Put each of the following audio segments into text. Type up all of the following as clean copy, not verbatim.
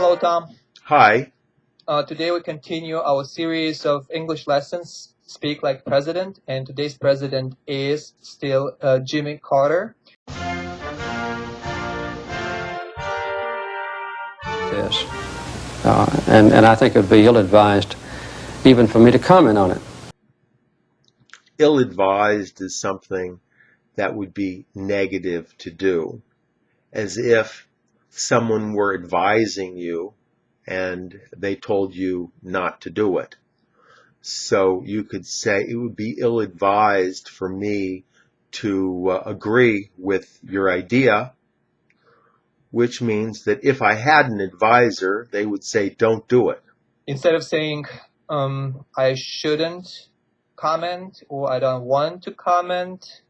Hello, Tom. Hi. Today we continue our series of English lessons, Speak Like President, and today's president is still Jimmy Carter. Yes, and I think it would be ill-advised even for me to comment on it. Ill-advised is something that would be negative to do, as if someone were advising you and they told you not to do it. So you could say it would be ill-advised for me to agree with your idea, which means that if I had an advisor, they would say, don't do it. Instead of saying, I shouldn't comment or I don't want to comment,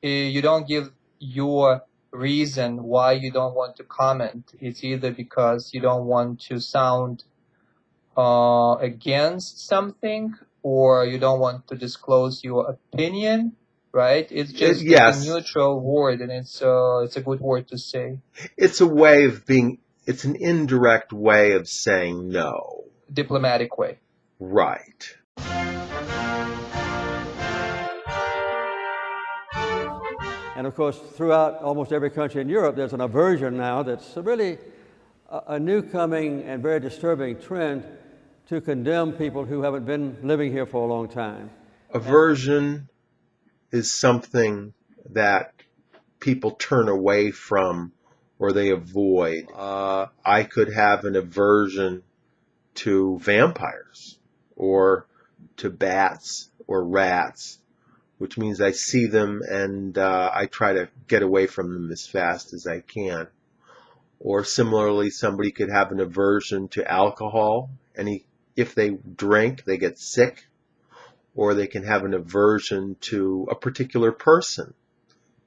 you don't give your reason why you don't want to comment. It's either because you don't want to sound against something, or you don't want to disclose your opinion, right? It's just Yes. a neutral word, and it's a good word to say. It's a way of it's an indirect way of saying no. Diplomatic way. Right. And of course, throughout almost every country in Europe, there's an aversion now that's really a new coming and very disturbing trend to condemn people who haven't been living here for a long time. Aversion is something that people turn away from or they avoid. I could have an aversion to vampires or to bats or rats, which means I see them and I try to get away from them as fast as I can. Or similarly, somebody could have an aversion to alcohol, and if they drink, they get sick. Or they can have an aversion to a particular person.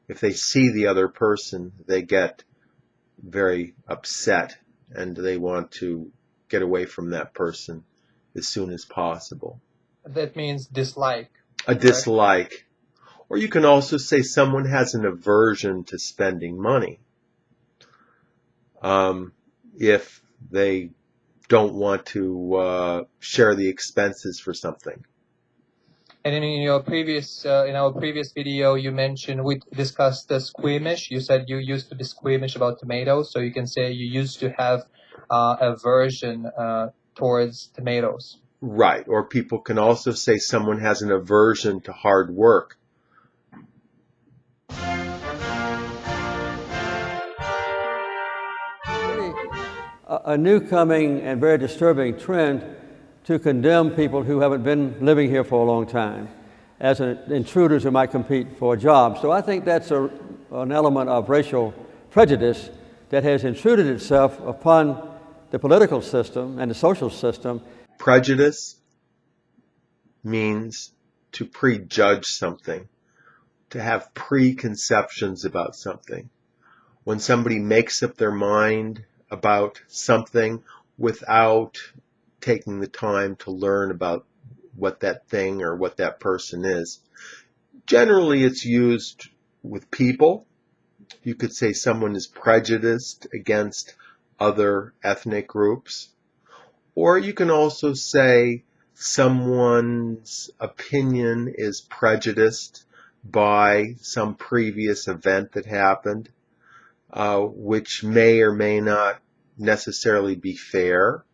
If they see the other person, they get very upset and they want to get away from that person as soon as possible. That means dislike. A dislike. Or you can also say someone has an aversion to spending money. If they don't want to share the expenses for something. And in our previous video, you mentioned we discussed the squeamish. You said you used to be squeamish about tomatoes, so you can say you used to have aversion towards tomatoes. Right. Or people can also say someone has an aversion to hard work. Really a new coming and very disturbing trend to condemn people who haven't been living here for a long time as intruders who might compete for a job. So I think that's an element of racial prejudice that has intruded itself upon the political system and the social system. Prejudice means to prejudge something, to have preconceptions about something. When somebody makes up their mind about something without taking the time to learn about what that thing or what that person is. Generally, it's used with people. You could say someone is prejudiced against other ethnic groups. Or you can also say someone's opinion is prejudiced by some previous event that happened, which may or may not necessarily be fair.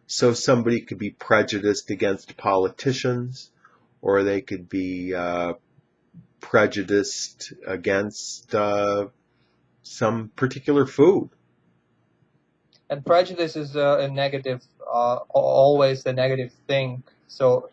So somebody could be prejudiced against politicians, or they could be prejudiced against some particular food. And prejudice is a negative, always a negative thing. So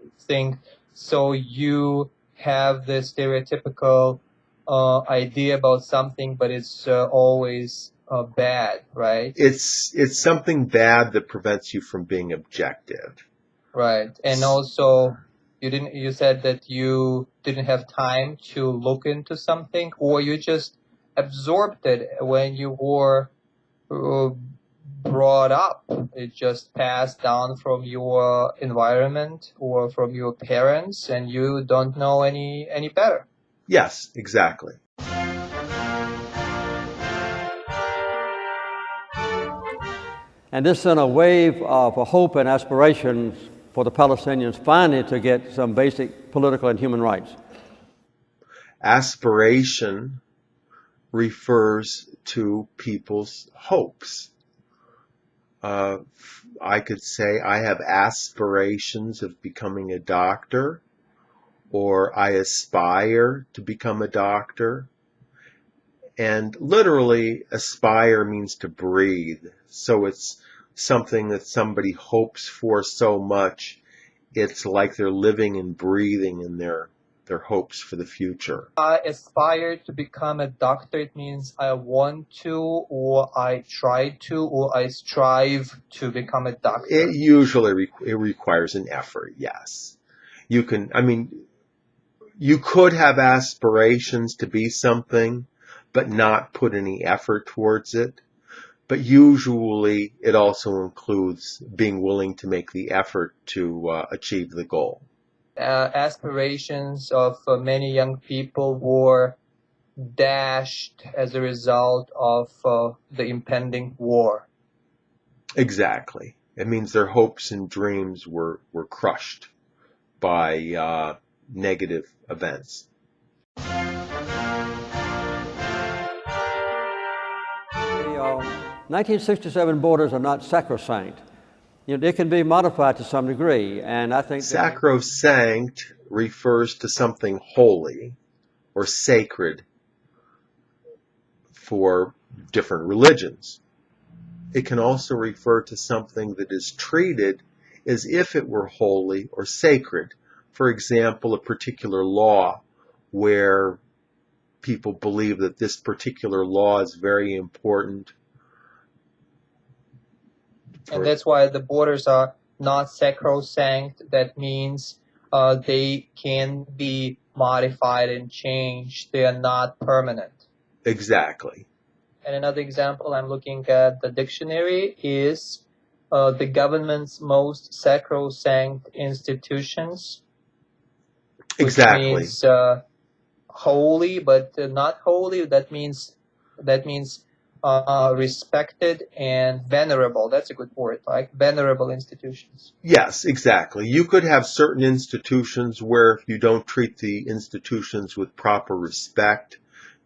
you have the stereotypical idea about something, but it's always bad, right? It's something bad that prevents you from being objective. Right. And also you said that you didn't have time to look into something, or you just absorbed it when you were brought up. It just passed down from your environment or from your parents, and you don't know any better. Yes, exactly. And this sent a wave of hope and aspirations for the Palestinians finally to get some basic political and human rights. Aspiration refers to people's hopes. I could say I have aspirations of becoming a doctor, or I aspire to become a doctor. And literally, aspire means to breathe. So it's something that somebody hopes for so much, it's like they're living and breathing in their hopes for the future. I aspire to become a doctor. It means I want to, or I try to, or I strive to become a doctor. It usually it requires an effort, yes. You could have aspirations to be something, but not put any effort towards it. But usually it also includes being willing to make the effort to achieve the goal. Aspirations of many young people were dashed as a result of the impending war. Exactly. It means their hopes and dreams were crushed by negative events. The 1967 borders are not sacrosanct. They can be modified to some degree, and I think sacrosanct refers to something holy or sacred for different religions. It can also refer to something that is treated as if it were holy or sacred. For example, a particular law where people believe that this particular law is very important. And that's why the borders are not sacrosanct. That means they can be modified and changed. They are not permanent. Exactly. And another example I'm looking at the dictionary is the government's most sacrosanct institutions. Exactly. Which means holy, but not holy. That means respected and venerable. That's a good word, like venerable institutions. Yes, exactly. You could have certain institutions where if you don't treat the institutions with proper respect,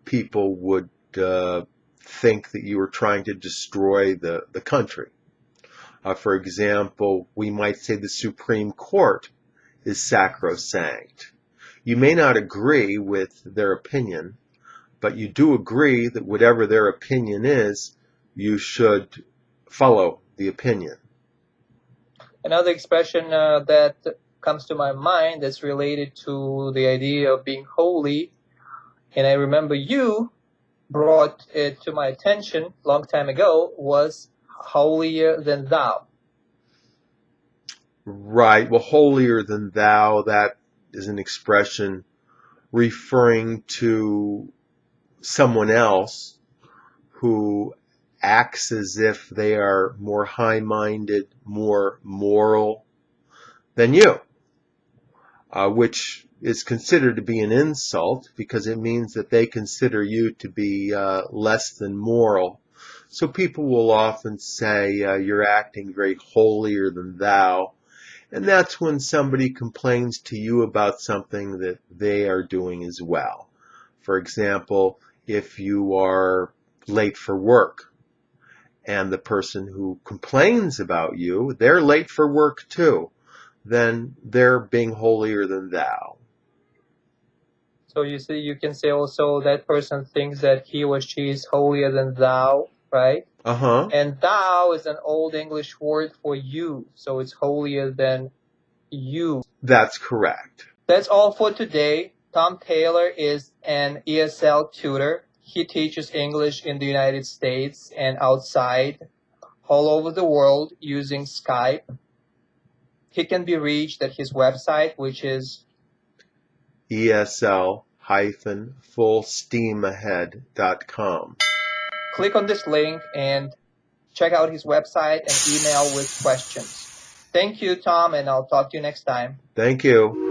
people would think that you were trying to destroy the country. For example, we might say the Supreme Court is sacrosanct. You may not agree with their opinion, but you do agree that whatever their opinion is, you should follow the opinion. Another expression that comes to my mind that's related to the idea of being holy, and I remember you brought it to my attention a long time ago, was holier than thou. Right. Well, holier than thou, that is an expression referring to someone else who acts as if they are more high-minded, more moral than you, which is considered to be an insult because it means that they consider you to be less than moral. So people will often say, you're acting very holier than thou. And that's when somebody complains to you about something that they are doing as well. For example, if you are late for work and the person who complains about you, they're late for work too, then they're being holier than thou. So you see, you can say also that person thinks that he or she is holier than thou, right? Uh-huh. And thou is an old English word for you, so it's holier than you. That's correct. That's all for today. Tom Taylor is an ESL tutor. He teaches English in the United States and outside, all over the world, using Skype. He can be reached at his website, which is ESL-fullsteamahead.com. Click on this link and check out his website and email with questions. Thank you, Tom, and I'll talk to you next time. Thank you.